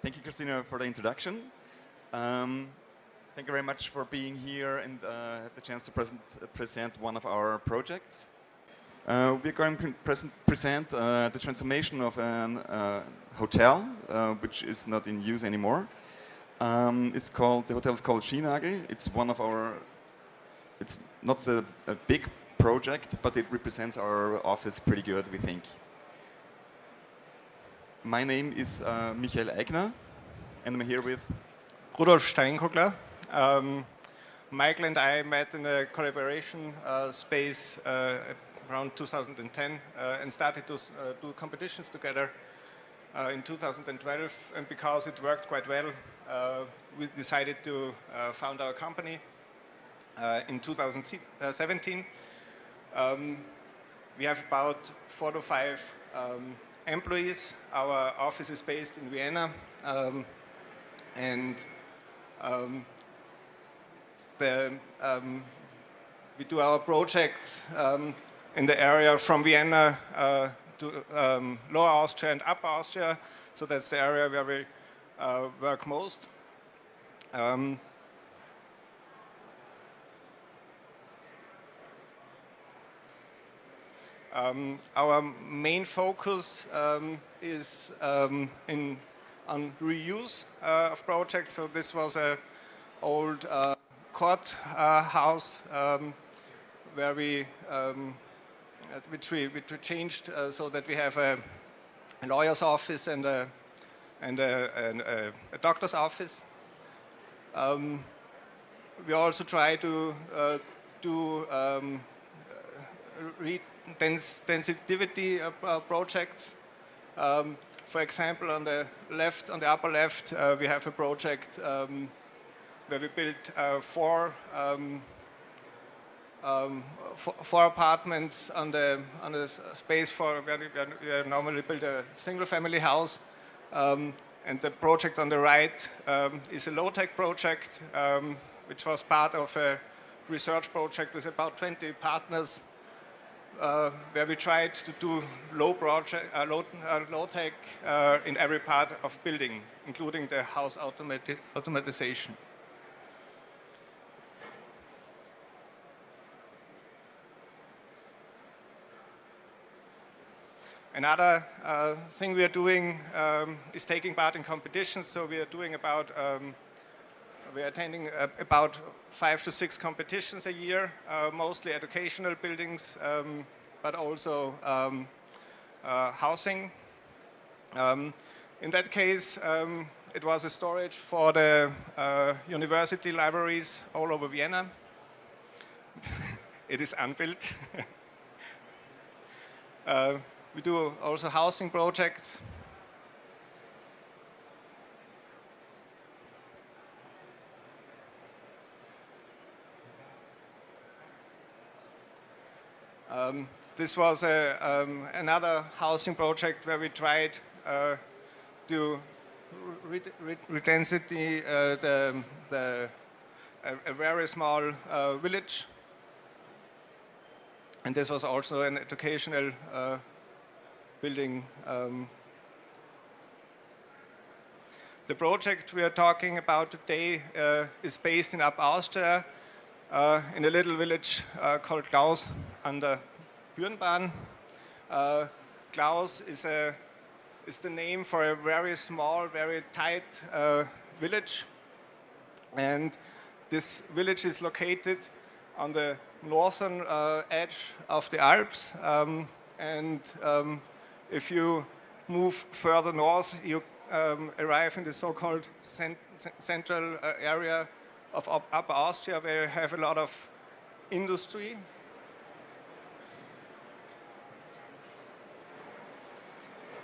Thank you, Christina, for the introduction. Thank you very much for being here and have the chance to present one of our projects. We're going to present the transformation of a hotel, which is not in use anymore. The hotel is called Schienagel. It's one of our, it's not a big project, but it represents our office pretty good, we think. My name is Michael Aigner, and I'm here with Rudolf Steinkogler. Michael and I met in a collaboration space around 2010 and started to do competitions together in 2012. And because it worked quite well, we decided to found our company in 2017. We have about 4 to 5 employees. Our office is based in Vienna, and we do our projects in the area from Vienna to Lower Austria and Upper Austria, so that's the area where we work most. Our main focus is on reuse of projects. So this was an old court house where which we changed so that we have a lawyer's office and a doctor's office. We also try to do density projects. For example, on the upper left, we have a project where we built 4 apartments on the space for where we normally build a single-family house. And the project on the right is a low-tech project, which was part of a research project with about 20 partners, where we tried to do low-tech in every part of building, including the house automatization. Another thing we are doing is taking part in competitions. So we are doing we are attending about 5 to 6 competitions a year, mostly educational buildings, but also housing. In that case, it was a storage for the university libraries all over Vienna. It is unbuilt. We do also housing projects. This was another housing project where we tried to redensity a very small village, and this was also an educational building. The project we are talking about today is based in Upper Austria, in a little village called Klaus an der Bürenbahn. Klaus is the name for a very small, very tight village, and this village is located on the northern edge of the Alps, and if you move further north, you arrive in the so-called central area of Upper Austria, where you have a lot of industry.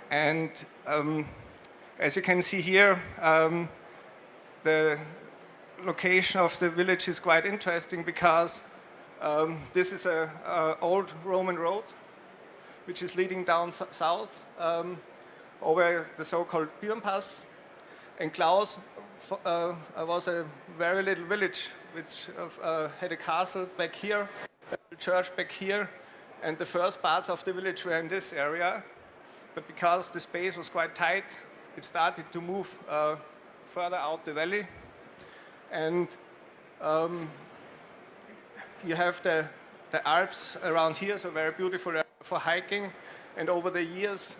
And as you can see here, the location of the village is quite interesting because this is an old Roman road which is leading down south over the so-called Birnpass. And Klaus was a very little village which had a castle back here, a church back here, and the first parts of the village were in this area. But because the space was quite tight, it started to move further out the valley. And you have the Alps around here, so very beautiful for hiking. And over the years,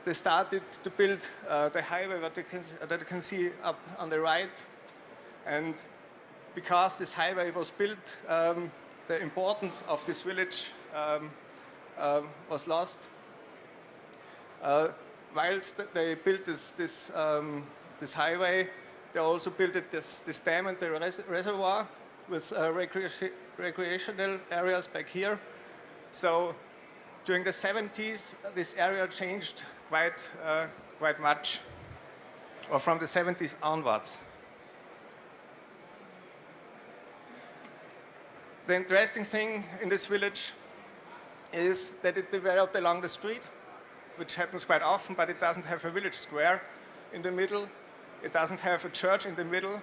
they started to build the highway that you can see up on the right. And because this highway was built, the importance of this village was lost. Whilst they built this highway, they also built this dam and the reservoir with recreational areas back here. So during the 70s, this area changed quite much, or from the 70s onwards. The interesting thing in this village is that it developed along the street, which happens quite often, but it doesn't have a village square in the middle. It doesn't have a church in the middle.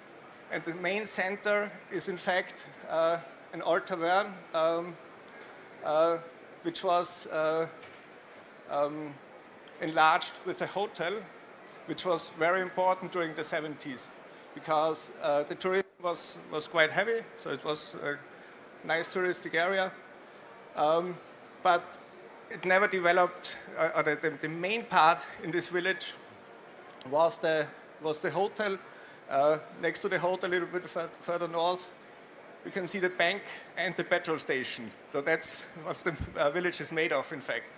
And the main center is, in fact, an old tavern, which was enlarged with a hotel, which was very important during the 70s, because the tourism was quite heavy, so it was a nice touristic area. But it never developed, or the main part in this village was the hotel. Next to the hotel, a little bit further north, you can see the bank and the petrol station. So that's what the village is made of, in fact.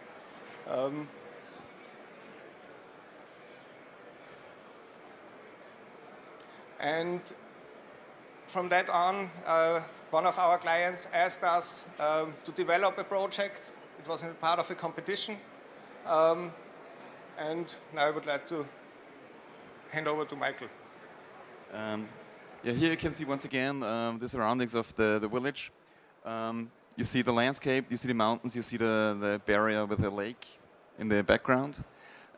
And from that on, one of our clients asked us to develop a project. It was in part of a competition. And now I would like to hand over to Michael. Yeah, here you can see once again the surroundings of the village. You see the landscape, you see the mountains, you see the barrier with the lake in the background.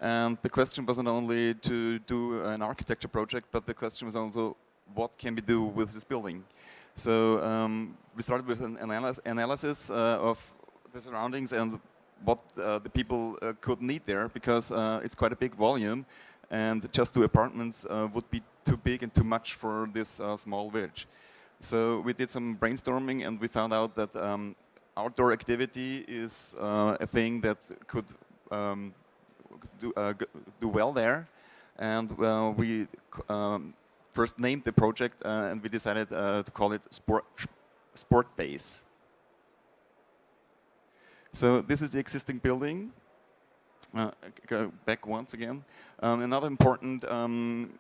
And the question wasn't only to do an architecture project, but the question was also what can we do with this building. So we started with an analysis of the surroundings and what the people could need there, because it's quite a big volume, and just 2 apartments would be too big and too much for this small village. So we did some brainstorming, and we found out that outdoor activity is a thing that could do well there. And we first named the project, and we decided to call it Sport Base. So this is the existing building. Go back once again. Another important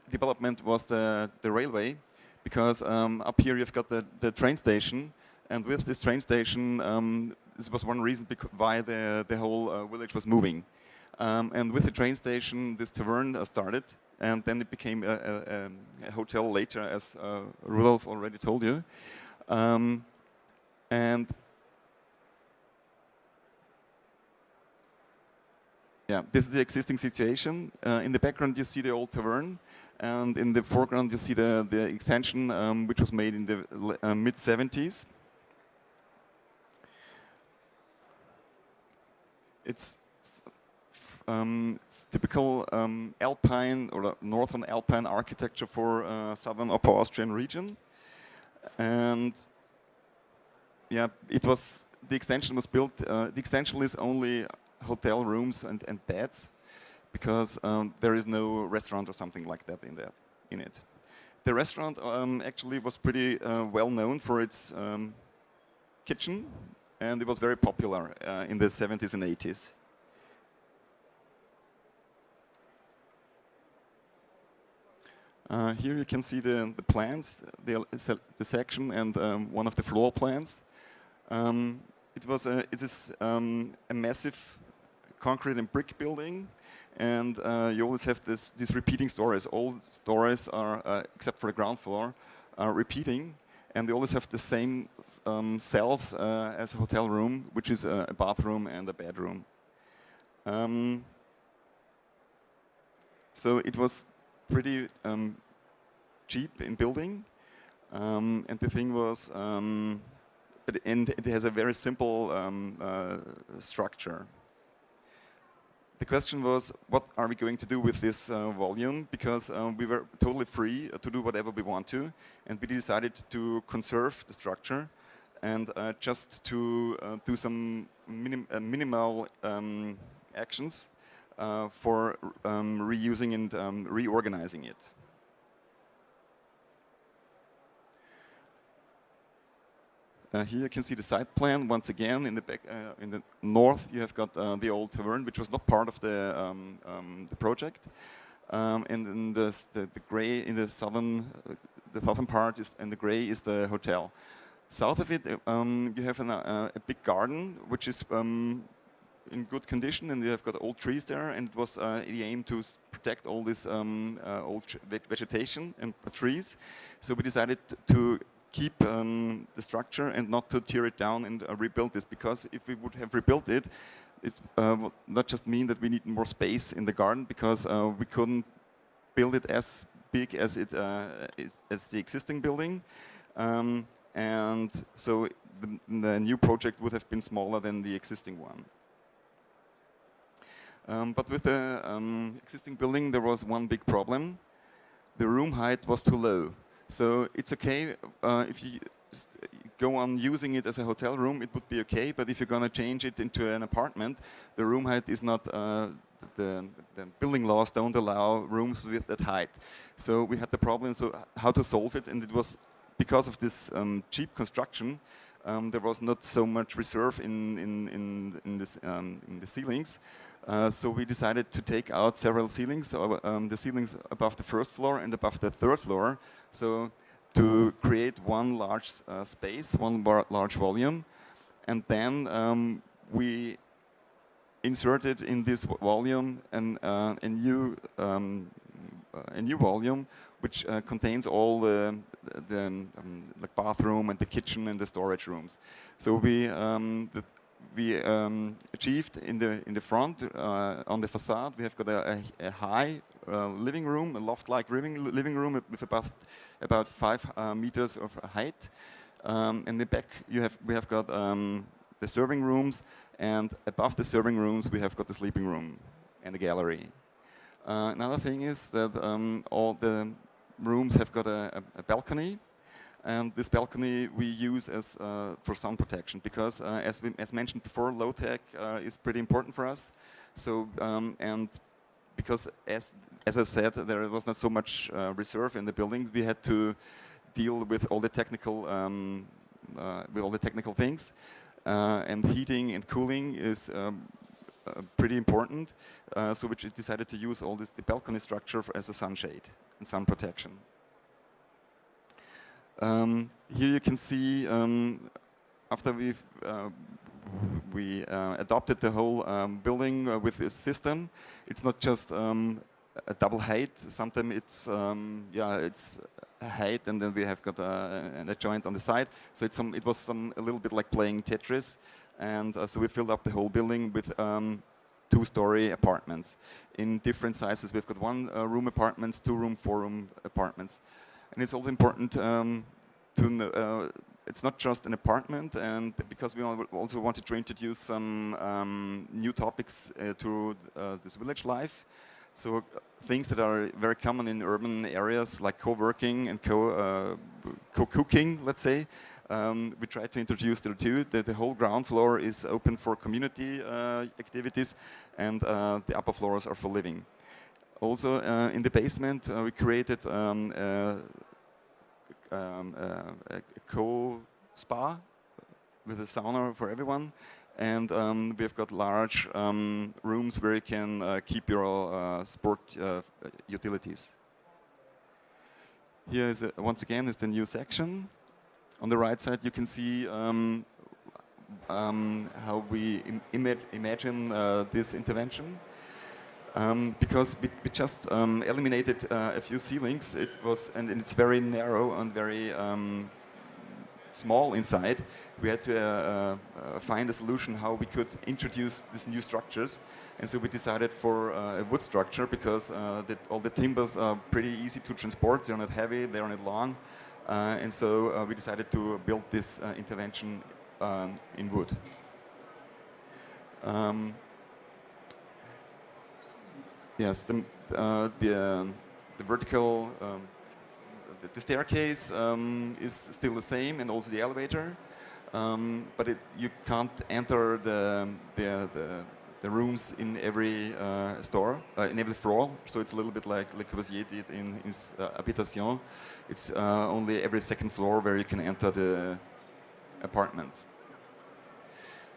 development was the railway, because up here you've got the train station, and with this train station, this was one reason why the whole village was moving. And with the train station, this tavern started, and then it became a hotel later, as Rudolf already told you. And yeah, this is the existing situation. In the background, you see the old tavern, and in the foreground, you see the extension, which was made in the mid-70s. It's typical Alpine or Northern Alpine architecture for Southern Upper Austrian region, and yeah, the extension was built. The extension is only hotel rooms and beds, because there is no restaurant or something like that in it. The restaurant actually was pretty well known for its kitchen, and it was very popular in the 70s and 80s. Here you can see the plans, the section, and one of the floor plans. It is a massive concrete and brick building, and you always have these repeating stories. All stories are, except for the ground floor, are repeating, and they always have the same cells as a hotel room, which is a bathroom and a bedroom. So it was pretty cheap in building, and the thing was, and it has a very simple structure. the question was, what are we going to do with this volume? Because we were totally free to do whatever we want to, and we decided to conserve the structure and just to do some minimal actions for reusing and reorganizing it. Here you can see the site plan once again. In the back, in the north, you have got the old tavern, which was not part of the project. And in the gray, in the southern part, and the gray is the hotel. South of it, you have a big garden, which is in good condition, and you have got old trees there. And it was the aim to protect all this old vegetation and trees. So we decided to keep the structure and not to tear it down and rebuild this, because if we would have rebuilt it, it would not just mean that we need more space in the garden, because we couldn't build it as big as it as the existing building, and so the new project would have been smaller than the existing one. But with the existing building, there was one big problem. The room height was too low. So it's okay if you go on using it as a hotel room, it would be okay. But if you're going to change it into an apartment, the room height is not, the building laws don't allow rooms with that height. So we had the problem, so how to solve it, and it was because of this cheap construction, there was not so much reserve in the ceilings. So we decided to take out several ceilings, the ceilings above the first floor and above the third floor, so to create one large space, one large volume, and then we inserted in this volume a new volume which contains all the bathroom and the kitchen and the storage rooms. So we achieved in the front, on the facade, we have got a high living room, a loft-like living room with about 5 meters of height. In the back, we have got the serving rooms, and above the serving rooms, we have got the sleeping room and the gallery. Another thing is that all the rooms have got a balcony. And this balcony we use as for sun protection, because as mentioned before, low tech is pretty important for us. So and because as I said, there was not so much reserve in the buildings, we had to deal with all the technical things, and heating and cooling is pretty important. So we decided to use all the balcony structure as a sunshade and sun protection. Here you can see, after we adopted the whole building with this system, it's not just a double height. Sometimes it's it's a height, and then we have got a joint on the side. So it was a little bit like playing Tetris, and so we filled up the whole building with 2-story apartments in different sizes. We've got 1-room apartments, 2-room, 4-room apartments. And it's also important to know, it's not just an apartment, and because we also wanted to introduce some new topics to this village life. So things that are very common in urban areas, like co-working and co-cooking, let's say. We try to introduce there too. The whole ground floor is open for community activities, and the upper floors are for living. Also, in the basement, we created a co-spa with a sauna for everyone, and we've got large rooms where you can keep your sport utilities. Here is once again is the new section. On the right side, you can see how we imagine this intervention. Because we just eliminated a few ceilings, and it's very narrow and very small inside. We had to find a solution how we could introduce these new structures, and so we decided for a wood structure, because all the timbers are pretty easy to transport. They're not heavy, they're not long, and so we decided to build this intervention in wood. Yes, the vertical, the staircase is still the same, and also the elevator. But you can't enter the rooms in every in every floor. So it's a little bit like Le Corbusier did in his Habitation. It's only every second floor where you can enter the apartments.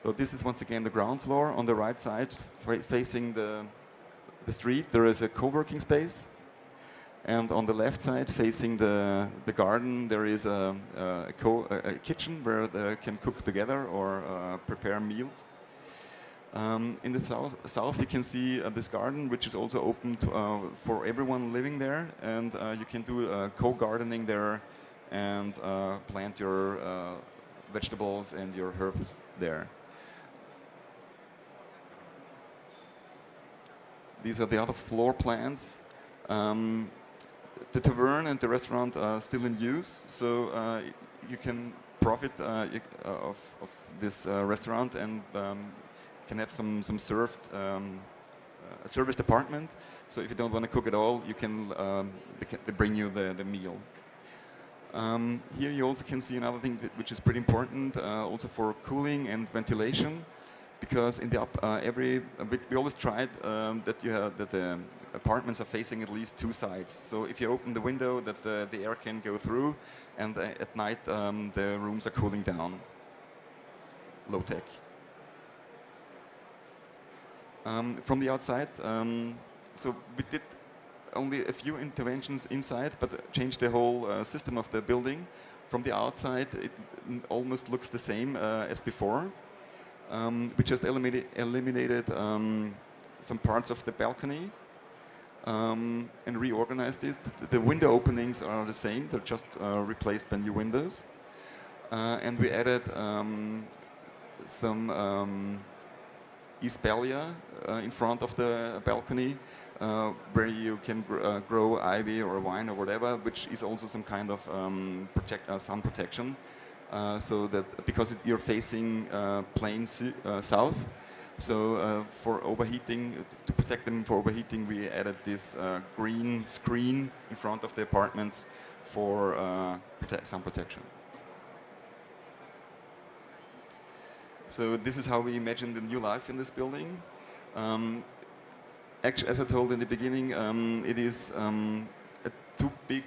So this is once again the ground floor. On the right side, facing the street, there is a co-working space. And on the left side, facing the garden, there is a kitchen where they can cook together or prepare meals. In the south, you can see this garden, which is also open for everyone living there. And you can do co-gardening there and plant your vegetables and your herbs there. These are the other floor plans. The tavern and the restaurant are still in use, so you can profit of this restaurant and can have some served a serviced apartment. So if you don't want to cook at all, you can they bring you the meal. Here you also can see another thing which is pretty important, also for cooling and ventilation. Because in the we always tried that the apartments are facing at least two sides. So if you open the window, that the air can go through, and at night the rooms are cooling down. Low tech. From the outside, so we did only a few interventions inside, but changed the whole system of the building. From the outside, it almost looks the same as before. We just eliminated some parts of the balcony and reorganized it. The window openings are the same, they're just replaced by new windows. And we added some espalier in front of the balcony where you can grow ivy or wine or whatever, which is also some kind of sun protection. So that because you're facing plain south, so for overheating, to protect them for overheating, we added this green screen in front of the apartments for sun protection. So this is how we imagine the new life in this building. Actually, as I told in the beginning, it is a too big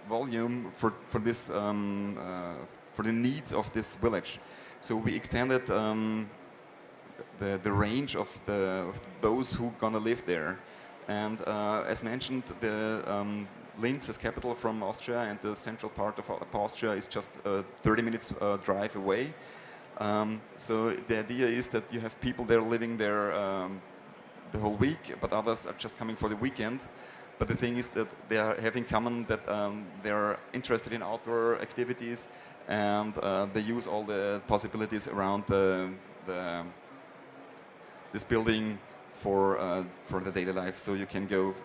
volume for this for the needs of this village. So we extended the range of those who gonna live there. And as mentioned, the Linz is capital from Austria, and the central part of Austria is just 30 minutes drive away. So the idea is that you have people there living there the whole week, but others are just coming for the weekend. But the thing is that they have in common that they are interested in outdoor activities, and they use all the possibilities around this building for the daily life. So you can go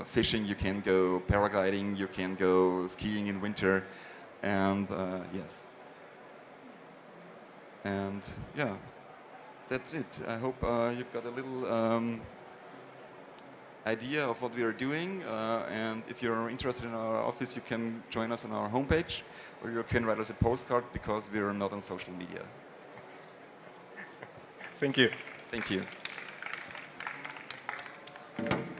fishing, you can go paragliding, you can go skiing in winter, and yes. And yeah, that's it. I hope you got a little idea of what we are doing, and if you're interested in our office, you can join us on our homepage, or you can write us a postcard, because we are not on social media. Thank you. Thank you.